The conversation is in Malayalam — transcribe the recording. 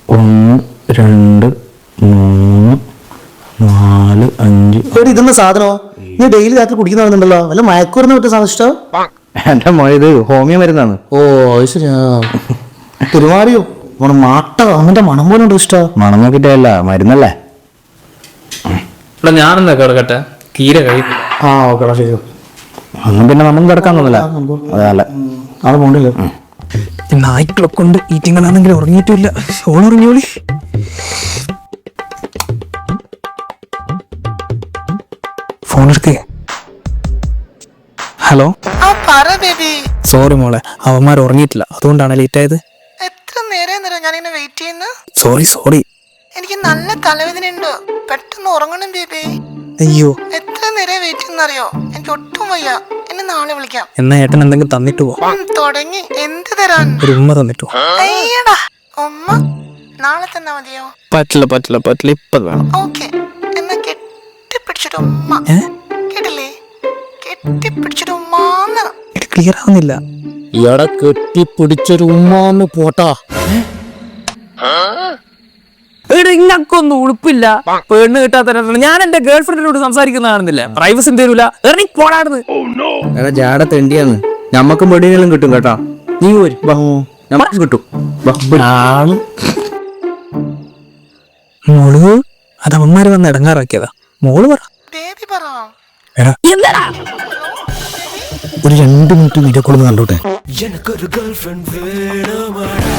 1 2 3 4 5. ഇതെന്ന സാധനോ? നീ ഡെയിലി രാത്രി കുടിക്കുന്നുണ്ടല്ലോ, വല്ല മയക്കുമരുന്ന് പറ്റിയ സാധനം ഇഷ്ടോ? എന്റെ മോനെ ഇത് ഹോമിയോ മരുന്നാണ്. ഓ അത് ശരിയാ. പെരുമാറിയോ മാട്ട അവന്റെ മണം പോലും ഉണ്ട്. ഇഷ്ട മണം നോക്കിട്ടല്ല, മരുന്നല്ലേ. ഞാനെന്താ കിടക്കട്ടെ, തീരെ കഴിക്കും. ആ ഓക്കെടാ ശരി. ഒന്നും പിന്നെ നമ്മൾ കിടക്കാൻ തോന്നില്ല. അതല്ല അത് പോണ്ടില്ല. നായ്ക്കളൊക്കെ കൊണ്ട് ഈറ്റിങ്ങളാണെങ്കിൽ ഉറങ്ങിയിട്ടില്ല. ഓളുറങ്ങിയോളി. ഫോൺ എടുക്കേ. ഹലോ. സോറി മോളെ, അവന്മാർ ഉറങ്ങിയിട്ടില്ല, അതുകൊണ്ടാണ് ലേറ്റ് ആയത്. എത്ര നേരം ഞാനിങ്ങനെ വെയിറ്റ് ചെയ്യുന്നു. സോറി. എനിക്ക് നല്ല തലവേദന ഉണ്ട്, പെട്ടെന്ന് ഉറങ്ങണം ബേബി. അയ്യോ, എത്ര നേരം വെയിറ്റ് ചെയ്യുന്നറിയോ? എനിക്ക് ഒട്ടും വയ്യ. എന്നെ നാളെ വിളിക്കാം. എന്നാ ഏട്ടൻ എന്തെങ്കിലും തന്നിട്ട് പോ. തുടങ്ങി. എന്ത് തരാൻ? ഒരു ഉമ്മ തന്നിട്ട് പോ. അയ്യടാ ഉമ്മ നാളെ തന്നാ മതിയോ? പറ്റില്ല, ഇപ്പൊ വേണം. ഓക്കെ, എന്നാ കെട്ടിപ്പിടിച്ചിട്ട് ഉമ്മ. കേട്ടില്ലേ? കെട്ടിപ്പിടിച്ചിട്ട് ഉമ്മാന്ന്. ക്ലിയർ ആവുന്നില്ല. ഇയാടെ കെട്ടിപ്പിടിച്ചൊരു ഉമ്മാന്ന് പോട്ടാ. ഇങ്ങക്കൊന്നും ഉളുപ്പില്ല. പെണ്ണ് കിട്ടാത്ത ഞാൻ എന്റെ ഗേൾ ഫ്രണ്ടിനോട് സംസാരിക്കുന്നതാണെന്നില്ല. പ്രൈവസി തരൂല. പോടാടുന്ന്. എടാ ജാട തെണ്ടിയാന്ന്. ഞമ്മക്കും പെടികളും കിട്ടും കേട്ടാ. നീ പോര്, ഞമ്മക്ക് കിട്ടും. മോള് അത് അവന്മാര് വന്ന് ഇടങ്ങാറാക്കിയതാ. മോള് പറ. ബേബി പറ. ഒരു 2 മിനിറ്റ് വീഡിയോ കോൾ കണ്ടോട്ടെ. எனக்கொரு கேர்ள் ஃப்ரெண்ட் வேணுமாடா